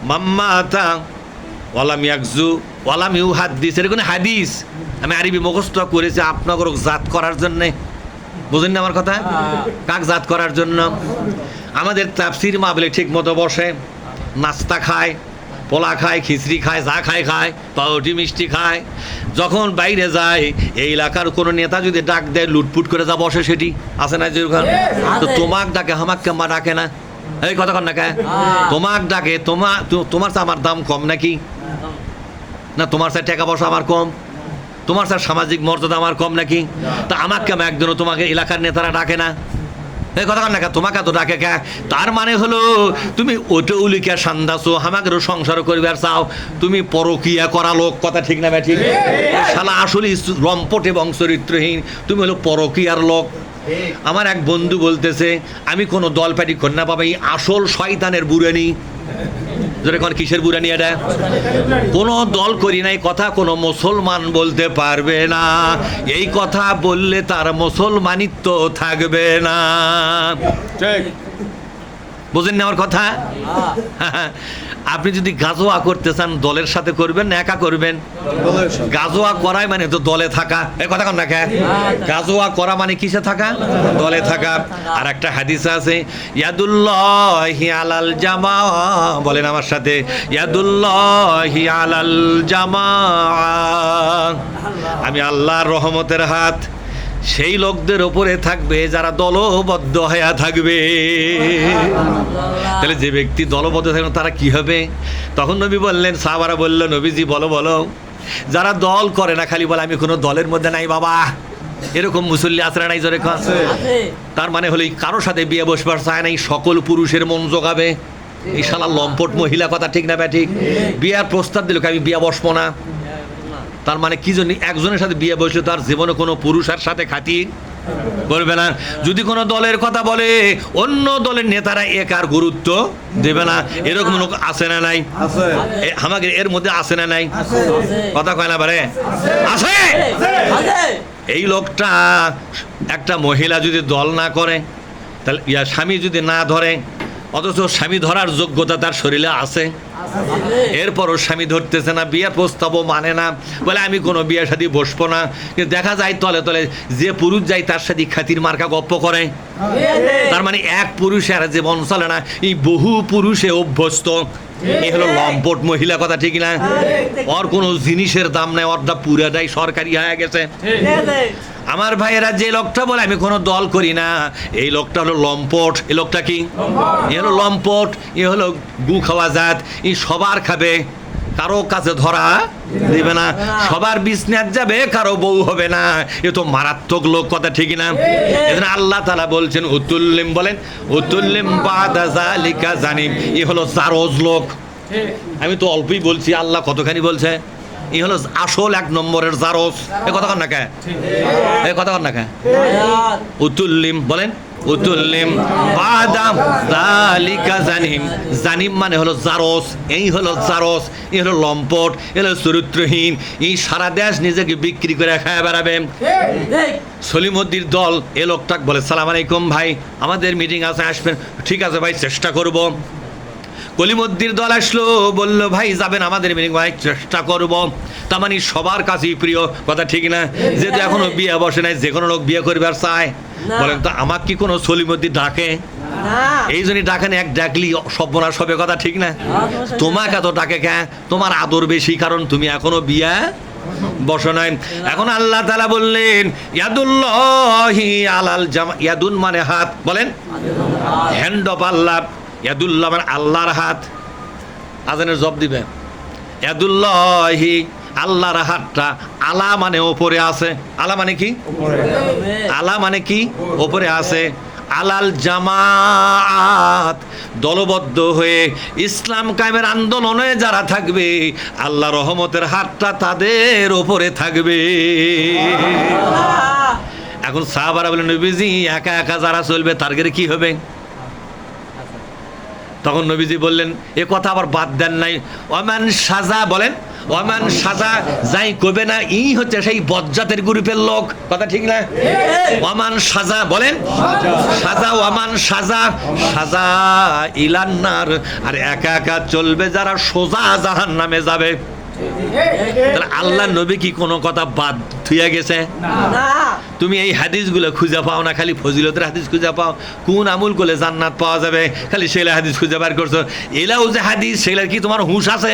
মাম্মাতা ওয়ালাম ইয়াকজু ওয়ালাম ইউহাদ্দিস, এরকম হাদিস আমি আরবি মুখস্থ করেছি আপনাকে জাত করার জন্যে। বুঝেন না আমার কথা? কাক জাত করার জন্য। আমাদের তাফসীর মাহফিলে ঠিক মতো বসে, নাস্তা খায়, পোলা খায়, খিচড়ি খায়, যা খায়, পাউরুটি মিষ্টি খায়। যখন বাইরে যায়, এই এলাকার কোনো নেতা যদি ডাক দেয়, লুটপুট করে যা বসে, সেটি আছে না যেরকম? তো তোমাক ডাকে, হামাক মা ডাকে না? এই কথা কর না কে? তোমাক ডাকে, তোমার তো আমার দাম কম নাকি? না তোমার স্যার টাকা পয়সা আমার কম, তোমার স্যার সামাজিক মর্যাদা আমার কম নাকি? তা আমাকে একজনও তোমাকে এলাকার নেতারা ডাকে না? এই কথা কর না কে? তোমাকে তো ডাকে কে? তার মানে হলো তুমি ওটা উলিকা সান্দাছো, আমাকেও সংসার করবে আর চাও, তুমি পরকিয়া করা লোক। কথা ঠিক না ঠিক? শালা আসলে লম্পট এবং চরিত্রহীন, তুমি হলো পরকিয়ার লোক। আমার এক বন্ধু বলতেছে, আমি কোনো দল পার্টি করি না বাবা, এই আসল শয়তানের বুড়ানি। যেটা কোন কিসের বুড়ানি? এটা কোনো দল করি নাই কথা কোনো মুসলমান বলতে পারবে না। এই কথা বললে তার মুসলমানিত্ব থাকবে না। ঠিক বুঝেন না আমার কথা? আপনি যদি গাজোয়া করতে চান, দলের সাথে করবেন না একা করবেন? গাজোয়া করাই মানে তো দলে থাকা। এই কথা কন না কে? গাজোয়া করা মানে কিসে থাকা? দলে থাকা। আর একটা হাদিস আছে, ইয়াদুল্লাহি আলাল জামা, বলেন আমার সাথে, ইয়াদুল্লাহি আলাল জামা, আমি আল্লাহর রহমতের হাত সেই লোকদের ওপরে থাকবে যারা দলবদ্ধ হয়ে থাকবে। তাহলে যে ব্যক্তি দলবদ্ধ থাকবে তারা কি হবে? তখন নবী বললেন, সাহাবারা বলল, নবীজি বলো বলো। যারা দল করে না, খালি বলে আমি কোনো দলের মধ্যে নাই বাবা, এরকম মুসল্লি আসরা নাই জোরে কন? তার মানে হলো কারোর সাথে বিয়ে বসবার চায় নাই, সকল পুরুষের মন জোগাবে। এই শালা লম্পট মহিলা। কথা ঠিক না ঠিক? বিয়ার প্রস্তাব দিল, আমি বিয়া বসবো না। তার মানে কি জন্য? একজনের সাথে বিয়ে বসলে তার জীবনে কোনো পুরুষের সাথে খাতির করবে না। যদি কোনো দলের কথা বলে, অন্য দলের নেতারা একার গুরুত্ব দেবে না। এরকম লোক আছে না নাই? আমাদের এর মধ্যে আছে না নাই? কথা কয় না পারে? আছে। এই লোকটা, একটা মহিলা যদি দল না করে, তাহলে স্বামী যদি না ধরে, অথচ স্বামী ধরার যোগ্যতা তার শরীরে আছে, এরপরও স্বামী ধরতেছে না, বিয়ের প্রস্তাবও মানে না, বলে আমি কোনো বিয়ের সাথে বসবো না। কিন্তু দেখা যায় তলে তলে যে পুরুষ যায় তার সাথে খাতির মার্কা গপ্প করে। তার মানে এক পুরুষে আর জীবন চলে না, এই বহু পুরুষে অভ্যস্ত। এই হলো লম্পট মহিলা। কথা ঠিক না? ওর কোনো জিনিসের দাম নাই, ওর দা পুরাটাই সরকারি হয়ে গেছে। আমার ভাইয়েরা, যে লোকটা বলে আমি কোনো দল করি না, এই লোকটা হলো লম্পট। এই লোকটা কি? এ হলো লম্পট, এ হলো গু খাওয়া জাত। এই সবার খাবে, কারো কাছে ধরা দিবে না, সবার বিজনেস যাবে, কারো বউ হবে না। এ তো মারাত্মক লোক। কথা ঠিক না? এজন্য আল্লাহ তাআলা বলছেন উতুল্লিম, বলেন উতুল্লিম বাদা যালিকা জানিম। এ হলো জারজ লোক। আমি তো অল্পই বলছি, আল্লাহ কতখানি বলছে। এই হলো আসল এক নম্বরের জারজ। এ কথা কর না কে? এ কথা কর না কে? উতুল্লিম, বলেন উতুল্লিম বাদাম যালিকা জানিম। জানিম মানে হলো জারজ। এই হলো জারজ, এই হলো লম্পট, এই হলো চরিত্রহীন। এই সারা দেশ নিজেকে বিক্রি করে খায় বেড়াবে। সলিমুদ্দির দল এ লোকটাক বলে, সালাম আলাইকুম ভাই, আমাদের মিটিং আছে, আসবেন? ঠিক আছে ভাই, চেষ্টা করব। কলিমুদ্দির দল আসলো, বলল ভাই যাবেন আমাদের মিটিং? ভাই চেষ্টা করব। তার মানে সবার কাছেই প্রিয়। কথা ঠিক না? যেহেতু এখনো বিয়ে বসে নাই, যে কোনো লোক বিয়ে করবে আর চায়। বলেন তো আমাকে কি কোনো সলিমুদ্দিন ডাকে? এই জন্যই ডাকেন, এক ডাকলি সর্বনাশ হবে। কথা ঠিক না? তোমাকে এত ডাকে কে? তোমার আদর বেশি, কারণ তুমি এখনো বিয়ে বসো নাই। এখন আল্লাহ তাআলা বললেন ইয়াদুল্লাহি আলাল জামা। ইয়াদুন মানে হাত, বলেন হ্যান্ড অফ আল্লাহ। ইয়াদুল্লাহ মানে আল্লাহর হাত। আজানের জব দিবে। ইয়াদুল্লাহি, আল্লাহর হাতটা। আলা মানে ওপরে আছে। আলা মানে কি? আলা মানে কি? ওপরে আছে। আলাল জামাত, দলবদ্ধ হয়ে ইসলাম কায়েমের আন্দোলনে যারা থাকবে, আল্লাহ রহমতের হাতটা তাদের ওপরে থাকবে। এখন সাহাবারা বলেন, নবীজি একা একা যারা চলবে তার কি হবে? তখন নবীজি বললেন, এ কথা আবার বাদ দেন নাই, ওমান সাজা বলেন, ওমান সাজা যাই কবে না ই হচ্ছে সেই বজ্জাতের গ্রুপের লোক, কথা ঠিক না? ওমান সাজা বলেন, সাজা ওমান সাজা, সাজা ইলান্নার, আর একা একা চলবে যারা সোজা জাহান্নামে যাবে। তাহলে আল্লাহ নবী কি কোনো কথা বাদ থুয়ে গেছে? তুমি এই হাদিসগুলো খুঁজে পাও না, খালি ফজিলতের হাদিস খুঁজে পাও, কোন আমল করলে জান্নাত পাওয়া যাবে খালি সেগুলা হাদিস খুঁজে বার করছো। এলাও যে হাদিস সেগুলার কি তোমার হুঁশ আছে?